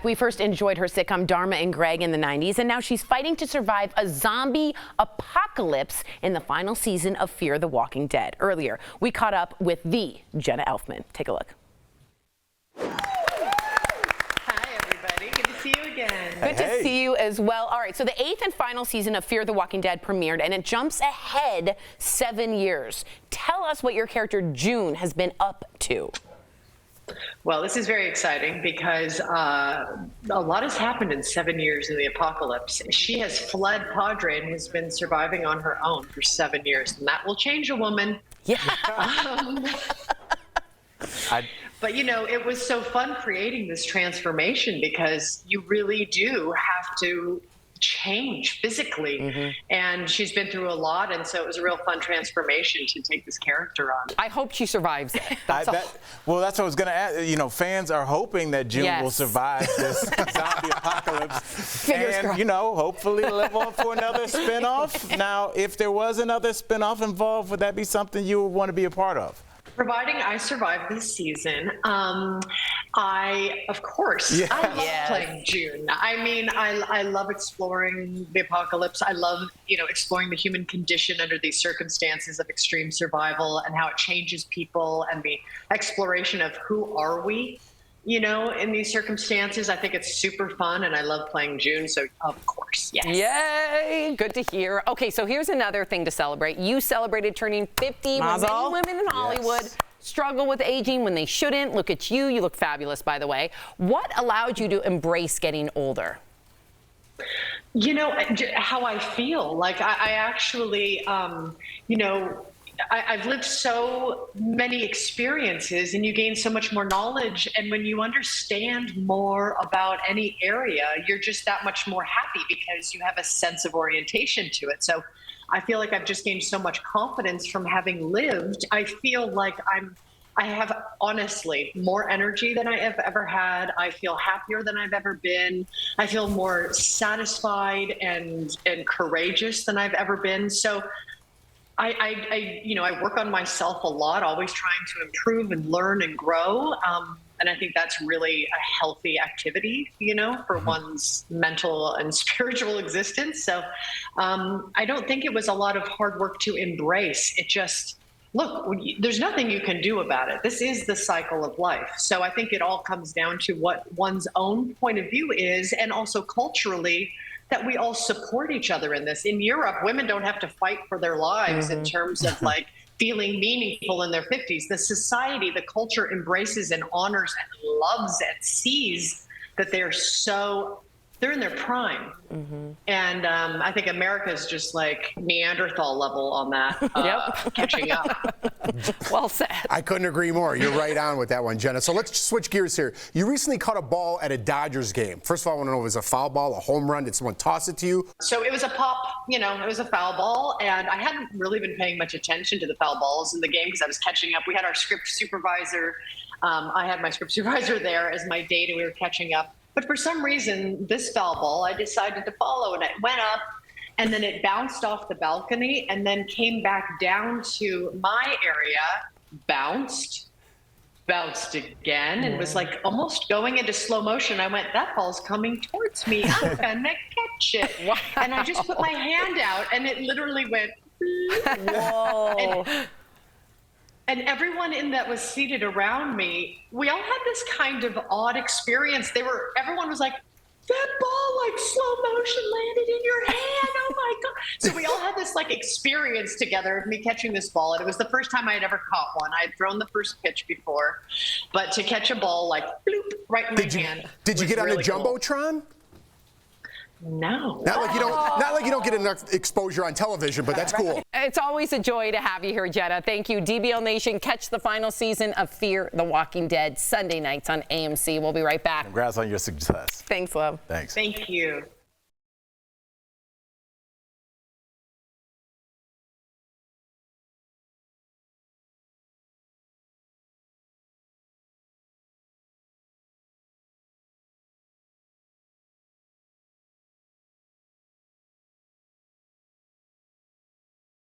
We first enjoyed her sitcom Dharma and Greg in the 90s, and now she's fighting to survive a zombie apocalypse in the final season of Fear the Walking Dead. Earlier, we caught up with the Jenna Elfman. Take a look. Hi, everybody. Good to see you again. Good to see you as well. All right, so the 8th and final season of Fear the Walking Dead premiered, and it jumps ahead 7 years. Tell us what your character June has been up to. Well, this is very exciting because a lot has happened in 7 years in the apocalypse. She has fled Padre and has been surviving on her own for 7 years, and that will change a woman. Yeah. But, you know, it was so fun creating this transformation because you really do have to change physically. And she's been through a lot, and so it was a real fun transformation to take this character on. I hope she survives it. Well, that's what I was going to ask. You know, fans are hoping that June will survive this zombie apocalypse. Fingers crossed. You know, hopefully live on for another spinoff. Now, if there was another spinoff involved, would that be something you would want to be a part of? Providing I survive this season, of course, I love playing June. I mean, I love exploring the apocalypse. I love, exploring the human condition under these circumstances of extreme survival and how it changes people and the exploration of who are we, in these circumstances. I think it's super fun, and I love playing June, so of course, yes. Yay! Good to hear. Okay, so here's another thing to celebrate. You celebrated turning 50 when many women in Hollywood struggle with aging when they shouldn't. Look at you. You look fabulous, by the way. What allowed you to embrace getting older? How I feel. Like, I actually, I've lived so many experiences, and you gain so much more knowledge. And when you understand more about any area, you're just that much more happy because you have a sense of orientation to it. So I feel like I've just gained so much confidence from having lived. I feel like I have honestly more energy than I have ever had. I feel happier than I've ever been. I feel more satisfied and courageous than I've ever been. So I work on myself a lot, always trying to improve and learn and grow. And I think that's really a healthy activity, for one's mental and spiritual existence. So I don't think it was a lot of hard work to embrace. It just, look, there's nothing you can do about it. This is the cycle of life. So I think it all comes down to what one's own point of view is, and also culturally, that we all support each other in this. In Europe, women don't have to fight for their lives in terms of feeling meaningful in their 50s. The society, the culture embraces and honors and loves and sees that they're in their prime. And I think America is just like Neanderthal level on that, catching up. Well said. I couldn't agree more. You're right on with that one, Jenna. So let's switch gears here. You recently caught a ball at a Dodgers game. First of all, I want to know, was it a foul ball, a home run? Did someone toss it to you? So it was a pop, it was a foul ball, and I hadn't really been paying much attention to the foul balls in the game because I was catching up. We had our script supervisor. I had my script supervisor there as my date, and we were catching up. But for some reason, this foul ball, I decided to follow, and it went up, and then it bounced off the balcony and then came back down to my area, bounced again, and was like almost going into slow motion. I went, that ball's coming towards me. I'm gonna catch it. Wow. And I just put my hand out, and it literally went, whoa. And everyone that was seated around me, we all had this kind of odd experience. Everyone was like, that ball slow motion landed in your hand. Oh my God. So we all had this experience together of me catching this ball. And it was the first time I had ever caught one. I had thrown the first pitch before, but to catch a ball bloop, right in my hand. Did you get on really the Jumbotron? No. Not like you don't get enough exposure on television, but that's cool. It's always a joy to have you here, Jenna. Thank you. DBL Nation, catch the final season of Fear the Walking Dead Sunday nights on AMC. We'll be right back. Congrats on your success. Thanks, love. Thanks. Thank you.